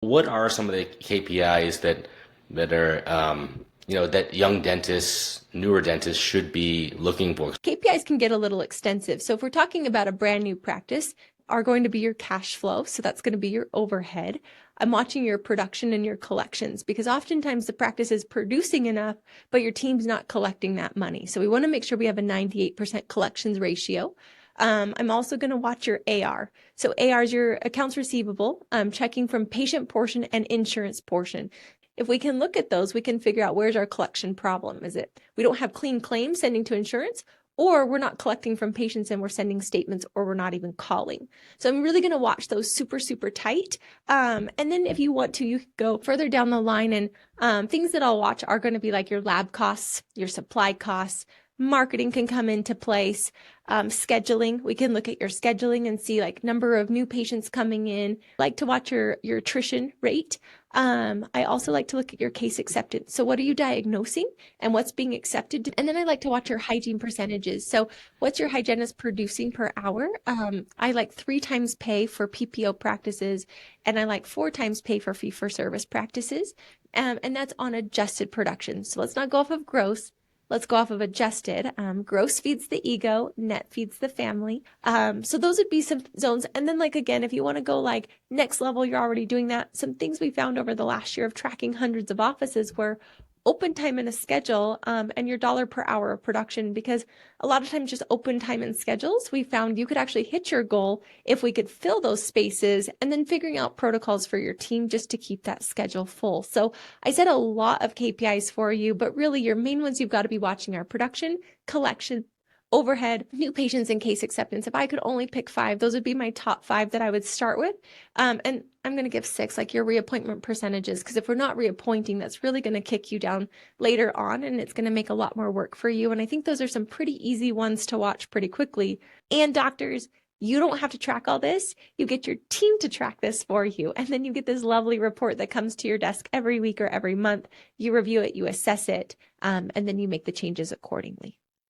What are some of the KPIs that are that young dentists, newer dentists should be looking for? KPIs can get a little extensive. So if we're talking about a brand new practice, are going to be your cash flow. So that's going to be your overhead. I'm watching your production and your collections because oftentimes the practice is producing enough, but your team's not collecting that money. So we want to make sure we have a 98% collections ratio. I'm also going to watch your AR. So AR is your accounts receivable, checking from patient portion and insurance portion. If we can look at those, we can figure out where's our collection problem. Is it we don't have clean claims sending to insurance, or we're not collecting from patients and we're sending statements, or we're not even calling. So I'm really going to watch those super, super tight. And then if you want to, you can go further down the line, and things that I'll watch are going to be like your lab costs, your supply costs. Marketing can come into place. Scheduling, we can look at your scheduling and see like number of new patients coming in. Like to watch your attrition rate. I also like to look at your case acceptance. So what are you diagnosing and what's being accepted? And then I like to watch your hygiene percentages. So what's your hygienist producing per hour? I like 3 times pay for PPO practices, and I like 4 times pay for fee for service practices. And that's on adjusted production. So let's not go off of gross. Let's go off of adjusted. Gross feeds the ego, net feeds the family. So those would be some zones. And then like, again, if you want to go like next level, you're already doing that. Some things we found over the last year of tracking hundreds of offices were open time in a schedule, and your dollar per hour of production, because a lot of times just open time and schedules, we found you could actually hit your goal if we could fill those spaces, and then figuring out protocols for your team just to keep that schedule full. So I said a lot of KPIs for you, but really your main ones you've got to be watching are production, collection, overhead, new patients, and case acceptance. If I could only pick 5, those would be my top 5 that I would start with. And I'm going to give 6, like your reappointment percentages, because if we're not reappointing, that's really going to kick you down later on, and it's going to make a lot more work for you. And I think those are some pretty easy ones to watch pretty quickly. And doctors, you don't have to track all this. You get your team to track this for you. And then you get this lovely report that comes to your desk every week or every month. You review it, you assess it, and then you make the changes accordingly.